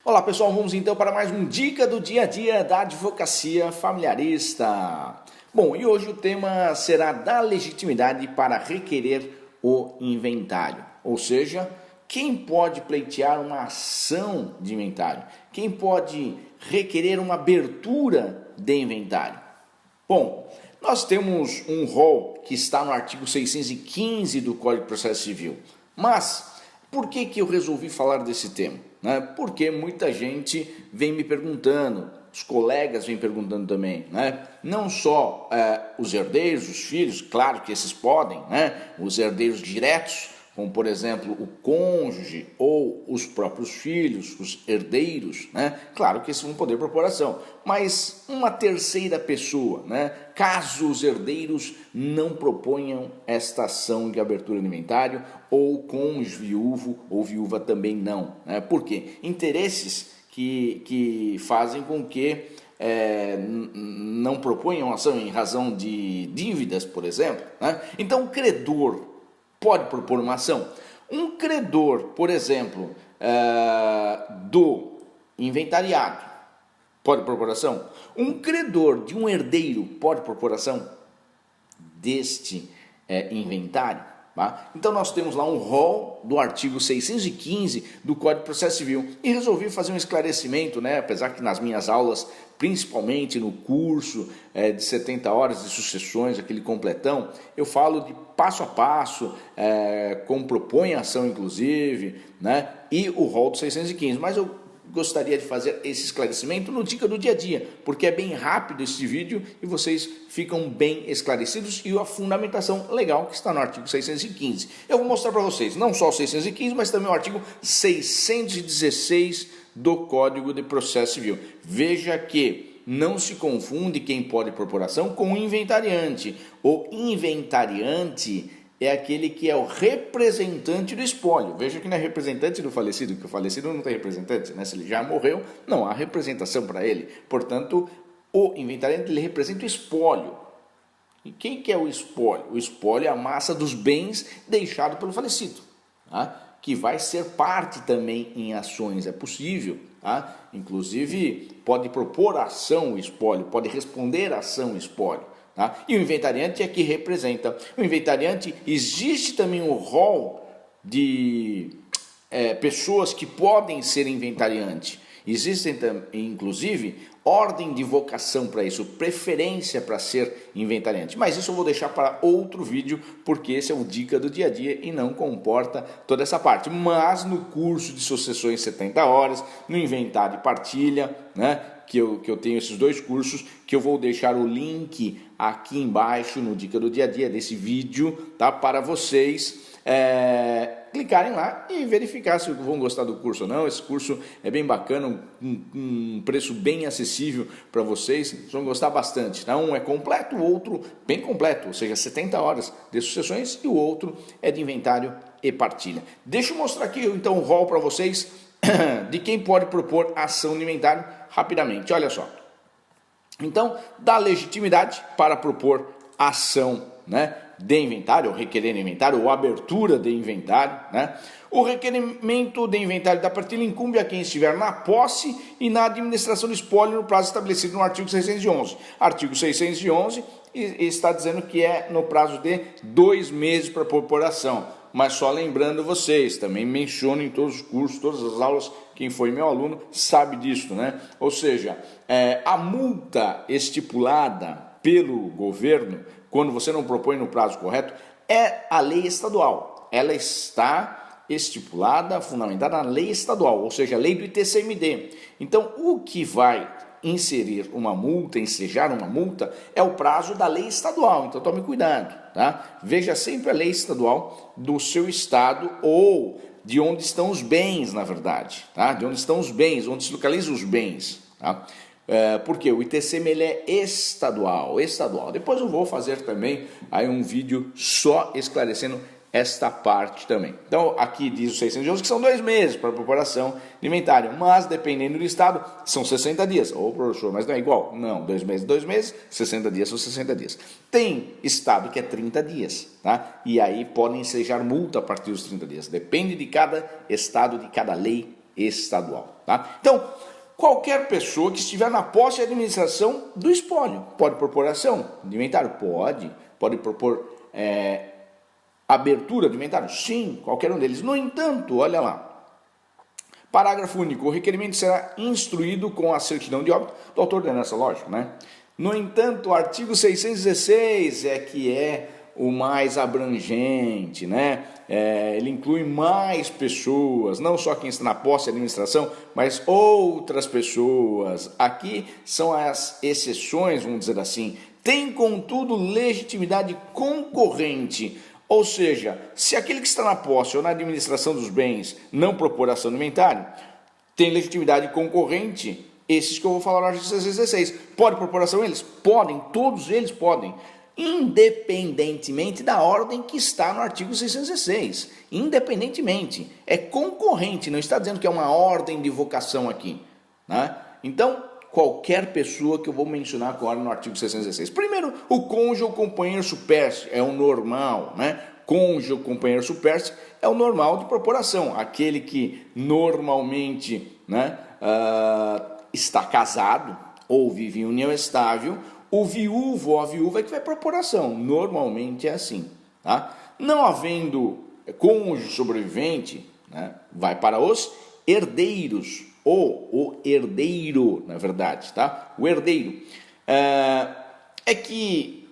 Olá pessoal, vamos então para mais um Dica do Dia a Dia da Advocacia Familiarista. Bom, e hoje o tema será da legitimidade para requerer o inventário, ou seja, quem pode pleitear uma ação de inventário, quem pode requerer uma abertura de inventário. Bom, nós temos um rol que está no artigo 615 do Código de Processo Civil, mas por que eu resolvi falar desse tema? Porque muita gente vem me perguntando, os colegas vêm perguntando também, não só os herdeiros, os filhos, claro que esses podem, os herdeiros diretos, como por exemplo o cônjuge ou os próprios filhos, os herdeiros, claro que esses vão poder propor ação, mas uma terceira pessoa, caso os herdeiros não proponham esta ação de abertura de inventário, ou o cônjuge viúvo ou viúva também não. Por quê? Interesses que fazem com que não proponham ação em razão de dívidas, por exemplo. Então o credor pode propor uma ação. Um credor, por exemplo, do inventariado, pode propor ação. Um credor de um herdeiro pode propor ação deste inventário. Então nós temos lá um rol do artigo 615 do Código de Processo Civil e resolvi fazer um esclarecimento, apesar que nas minhas aulas, principalmente no curso de 70 horas de sucessões, aquele completão, eu falo de passo a passo, como propõe a ação inclusive, e o rol do 615, mas eu gostaria de fazer esse esclarecimento no Dica do Dia a Dia, porque é bem rápido esse vídeo e vocês ficam bem esclarecidos e a fundamentação legal que está no artigo 615. Eu vou mostrar para vocês não só o 615, mas também o artigo 616 do Código de Processo Civil. Veja que não se confunde quem pode propor ação com o inventariante. O inventariante é aquele que é o representante do espólio. Veja que não é representante do falecido, que o falecido não tem representante, Se ele já morreu, não há representação para ele. Portanto, o inventariante ele representa o espólio. E quem que é o espólio? O espólio é a massa dos bens deixado pelo falecido, que vai ser parte também em ações, é possível. Inclusive, pode propor ação o espólio, pode responder à ação o espólio. E o inventariante é que representa. O inventariante, existe também um rol de pessoas que podem ser inventariante. Existem, inclusive, ordem de vocação para isso, preferência para ser inventariante. Mas isso eu vou deixar para outro vídeo, porque esse é o Dica do Dia a Dia e não comporta toda essa parte. Mas no curso de sucessões 70 horas, no inventário e partilha, que eu tenho esses dois cursos, que eu vou deixar o link aqui embaixo no Dica do Dia a Dia desse vídeo, para vocês clicarem lá e verificar se vão gostar do curso ou não. Esse curso é bem bacana, um preço bem acessível para vocês, vão gostar bastante. Um é completo, o outro bem completo, ou seja, 70 horas de sucessões, e o outro é de inventário e partilha. Deixa eu mostrar aqui então o rol para vocês de quem pode propor ação de inventário rapidamente. Olha só. Então, dá legitimidade para propor ação, de inventário, ou requerer inventário, ou abertura de inventário, O requerimento de inventário da partilha incumbe a quem estiver na posse e na administração do espólio no prazo estabelecido no artigo 611. Artigo 611 está dizendo que é no prazo de 2 meses para propor ação. Mas só lembrando vocês, também menciono em todos os cursos, todas as aulas, quem foi meu aluno sabe disso, Ou seja, a multa estipulada pelo governo, quando você não propõe no prazo correto, é a lei estadual. Ela está estipulada, fundamentada na lei estadual, ou seja, a lei do ITCMD. Então, o que vai inserir uma multa, ensejar uma multa, é o prazo da lei estadual. Então tome cuidado, Veja sempre a lei estadual do seu estado, ou de onde estão os bens, na verdade, De onde estão os bens, onde se localizam os bens, Porque o ITCM ele é estadual. Depois eu vou fazer também aí um vídeo só esclarecendo esta parte também. Então, aqui diz o 611 que são 2 meses para a preparação de inventário, mas dependendo do estado, são 60 dias. Ô, professor, mas não é igual? Não, 2 meses, 60 dias são 60 dias. Tem estado que é 30 dias, E aí podem ensejar multa a partir dos 30 dias. Depende de cada estado, de cada lei estadual. Tá? Então, qualquer pessoa que estiver na posse e administração do espólio pode propor ação de inventário? Pode propor abertura de inventário? Sim, qualquer um deles. No entanto, olha lá, parágrafo único, o requerimento será instruído com a certidão de óbito do autor da ordenança, lógico, né? No entanto, o artigo 616 que é o mais abrangente, né? Ele inclui mais pessoas, não só quem está na posse e administração, mas outras pessoas. Aqui são as exceções, vamos dizer assim. Tem, contudo, legitimidade concorrente. Ou seja, se aquele que está na posse ou na administração dos bens não propor ação no inventário, tem legitimidade concorrente, esses que eu vou falar no artigo 616. Pode propor ação eles? Podem, todos eles podem, independentemente da ordem que está no artigo 616. Independentemente, é concorrente, não está dizendo que é uma ordem de vocação aqui, né? Então, qualquer pessoa que eu vou mencionar agora no artigo 616. Primeiro, o cônjuge ou companheiro supérstite é o normal, né? Cônjuge ou companheiro supérstite é o normal de propor-ação, aquele que normalmente, né, está casado ou vive em união estável. O viúvo ou a viúva é que vai propor-ação, normalmente é assim, tá? Não havendo cônjuge sobrevivente, né, vai para os herdeiros, ou o herdeiro, na verdade, tá? O herdeiro. É que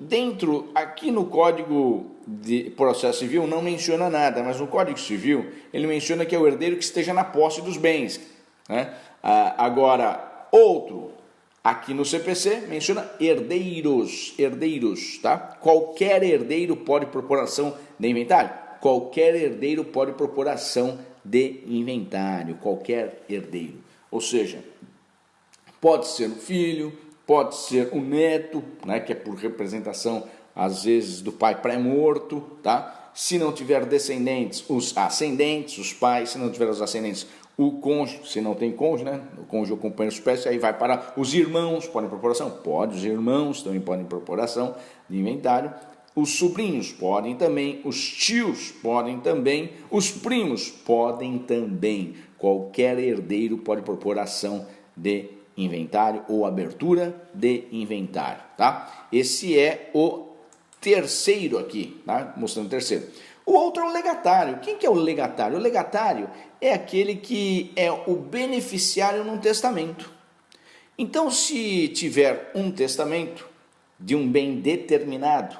aqui no Código de Processo Civil não menciona nada, mas no Código Civil ele menciona que é o herdeiro que esteja na posse dos bens, né? Agora, aqui no CPC menciona herdeiros, tá? Qualquer herdeiro pode propor ação de inventário. Qualquer herdeiro pode propor ação de inventário, qualquer herdeiro. Ou seja, pode ser o filho, pode ser o neto, né, que é por representação, às vezes, do pai pré-morto, tá? Se não tiver descendentes, os ascendentes, os pais. Se não tiver os ascendentes, o cônjuge. Se não tem cônjuge, né? O cônjuge ou companheiro supérstite, aí vai para os irmãos. Podem propor ação? Pode. Os irmãos também podem propor ação de inventário. Os sobrinhos podem também, os tios podem também, os primos podem também. Qualquer herdeiro pode propor ação de inventário ou abertura de inventário, tá? Esse é o terceiro aqui, tá? Mostrando o terceiro. O outro é o legatário. Quem que é o legatário? O legatário é aquele que é o beneficiário num testamento. Então, se tiver um testamento de um bem determinado,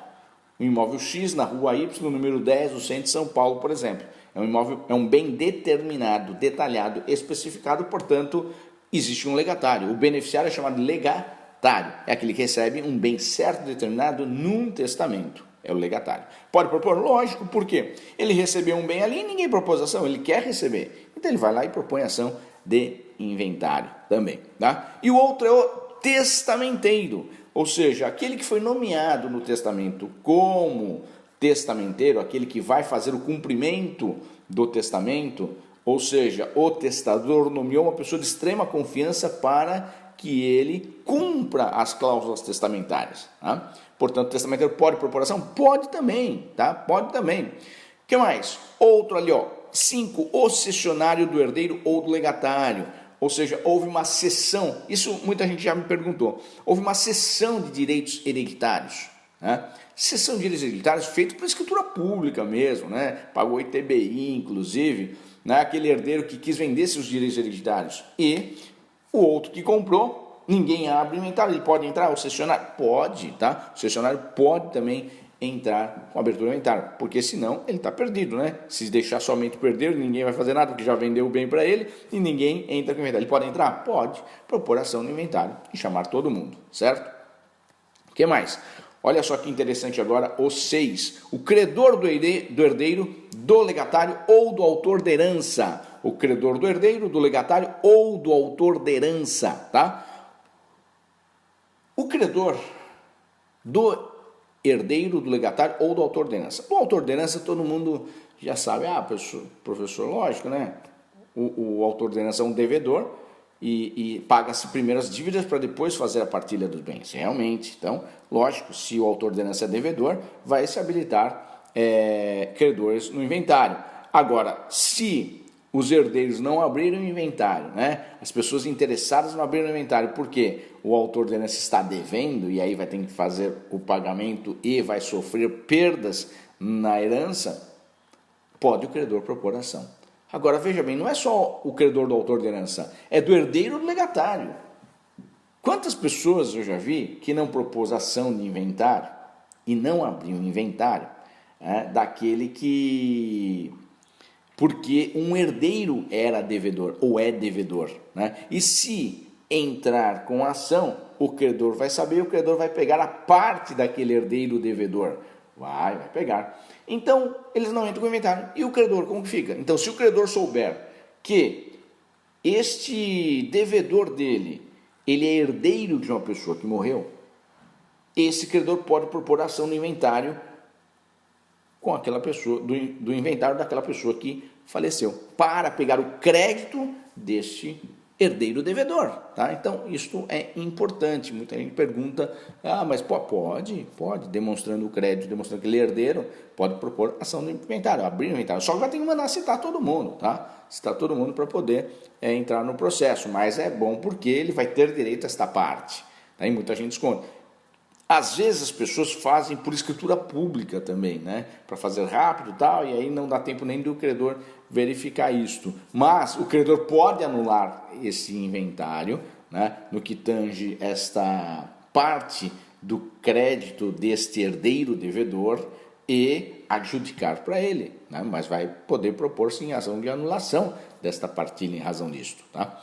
um imóvel X na rua Y, número 10, no centro de São Paulo, por exemplo. É um bem determinado, detalhado, especificado, portanto, existe um legatário. O beneficiário é chamado legatário. É aquele que recebe um bem certo, determinado, num testamento. É o legatário. Pode propor? Lógico, por quê? Ele recebeu um bem ali e ninguém propôs ação, ele quer receber. Então, ele vai lá e propõe ação de inventário também, tá? E o outro é o testamenteiro. Ou seja, aquele que foi nomeado no testamento como testamenteiro, aquele que vai fazer o cumprimento do testamento, ou seja, o testador nomeou uma pessoa de extrema confiança para que ele cumpra as cláusulas testamentárias. Tá? Portanto, o testamenteiro pode propor ação? Pode também, tá? Pode também. O que mais? Outro ali, 5, o cessionário do herdeiro ou do legatário. Ou seja, houve uma cessão, isso muita gente já me perguntou, houve uma cessão de direitos hereditários, né? Cessão de direitos hereditários feita por escritura pública mesmo, né? Pagou ITBI, inclusive, né? Aquele herdeiro que quis vender seus direitos hereditários. E o outro que comprou, ninguém abre o inventário, ele pode entrar, o cessionário? Pode, tá? O cessionário pode também entrar com abertura do inventário, porque senão ele está perdido, né? Se deixar somente o herdeiro, ninguém vai fazer nada, porque já vendeu o bem para ele e ninguém entra com o inventário. Ele pode entrar? Pode. Propor ação no inventário e chamar todo mundo, certo? O que mais? Olha só que interessante agora o 6. O credor do herdeiro, do legatário ou do autor da herança. O credor do herdeiro, do legatário ou do autor da herança, tá? O credor do herdeiro, do legatário ou do autor da herança. O autor da herança todo mundo já sabe, professor, lógico, né? O autor da herança é um devedor e paga-se primeiro as dívidas para depois fazer a partilha dos bens, realmente. Então, lógico, se o autor da herança é devedor, vai se habilitar credores no inventário. Agora, se os herdeiros não abriram o inventário, né? As pessoas interessadas não abriram o inventário porque o autor da herança está devendo e aí vai ter que fazer o pagamento e vai sofrer perdas na herança, pode o credor propor ação. Agora, veja bem, não é só o credor do autor da herança, é do herdeiro ou do legatário. Quantas pessoas eu já vi que não propôs ação de inventário e não abriu o inventário daquele que... porque um herdeiro era devedor ou é devedor, né? E se entrar com a ação, o credor vai saber, o credor vai pegar a parte daquele herdeiro devedor. Vai pegar. Então, eles não entram com o inventário. E o credor, como que fica? Então, se o credor souber que este devedor dele, ele é herdeiro de uma pessoa que morreu, esse credor pode propor ação no inventário com aquela pessoa, do inventário daquela pessoa que faleceu, para pegar o crédito deste herdeiro devedor, tá? Então, isso é importante. Muita gente pergunta, mas pode, demonstrando o crédito, demonstrando que ele é herdeiro, pode propor ação no inventário, abrir o inventário. Só que vai ter que mandar citar todo mundo, tá? Citar todo mundo para poder entrar no processo, mas é bom porque ele vai ter direito a esta parte, tá? E muita gente esconde. Às vezes as pessoas fazem por escritura pública também, né? Para fazer rápido e tal, e aí não dá tempo nem do credor verificar isto. Mas o credor pode anular esse inventário, né? No que tange esta parte do crédito deste herdeiro devedor e adjudicar para ele, né? Mas vai poder propor sim ação de anulação desta partilha em razão disto, tá?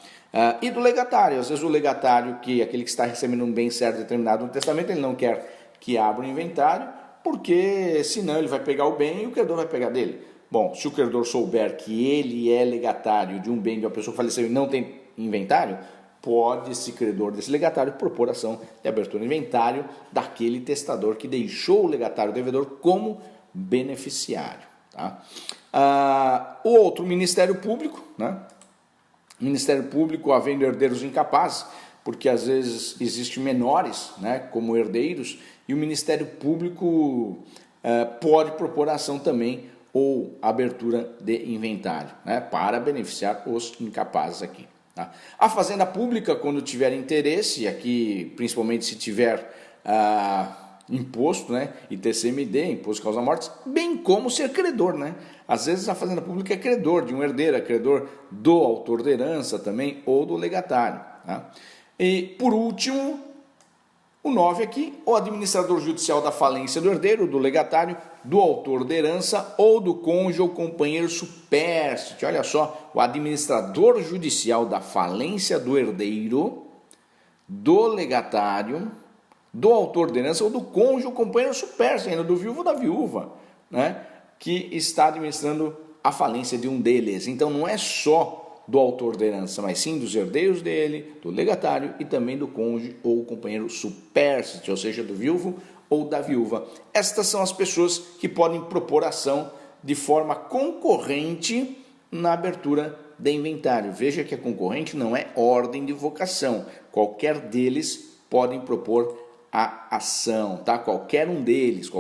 E do legatário, às vezes o legatário, que é aquele que está recebendo um bem certo determinado no testamento, ele não quer que abra o inventário, porque senão ele vai pegar o bem e o credor vai pegar dele. Bom, se o credor souber que ele é legatário de um bem de uma pessoa que faleceu e não tem inventário, pode esse credor desse legatário propor ação de abertura de inventário daquele testador que deixou o legatário devedor como beneficiário, tá? O outro, Ministério Público, né? Ministério Público, havendo herdeiros incapazes, porque às vezes existem menores, né, como herdeiros, e o Ministério Público pode propor ação também ou abertura de inventário, né, para beneficiar os incapazes aqui. Tá? A Fazenda Pública, quando tiver interesse, aqui principalmente se tiver imposto, né, ITCMD, imposto de causa morte, bem como ser credor, né? Às vezes a Fazenda Pública é credor de um herdeiro, é credor do autor da herança também, ou do legatário, tá? E por último, o 9 aqui, o administrador judicial da falência do herdeiro, do legatário, do autor da herança ou do cônjuge ou companheiro supérstite. Olha só, o administrador judicial da falência do herdeiro, do legatário, do autor da herança ou do cônjuge ou companheiro supérstite, ainda do viúvo ou da viúva, né, que está administrando a falência de um deles. Então não é só do autor da herança, mas sim dos herdeiros dele, do legatário e também do cônjuge ou companheiro supérstite, ou seja, do viúvo ou da viúva. Estas são as pessoas que podem propor ação de forma concorrente na abertura de inventário. Veja que a concorrente não é ordem de vocação. Qualquer deles podem propor a ação, tá? Qualquer um deles.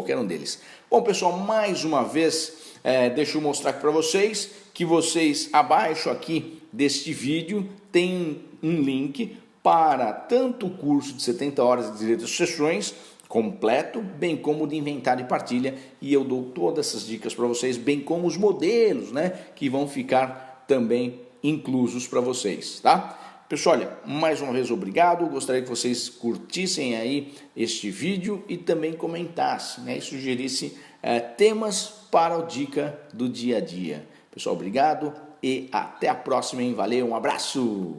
Bom, pessoal, mais uma vez, deixa eu mostrar aqui para vocês que vocês, abaixo aqui deste vídeo, tem um link para tanto o curso de 70 horas de direito de sucessões completo, bem como o de inventário e partilha, e eu dou todas essas dicas para vocês, bem como os modelos, né, que vão ficar também inclusos para vocês, tá? Pessoal, olha, mais uma vez obrigado, gostaria que vocês curtissem aí este vídeo e também comentassem, né, e sugerissem temas para o Dica do Dia a Dia. Pessoal, obrigado e até a próxima, hein? Valeu, um abraço!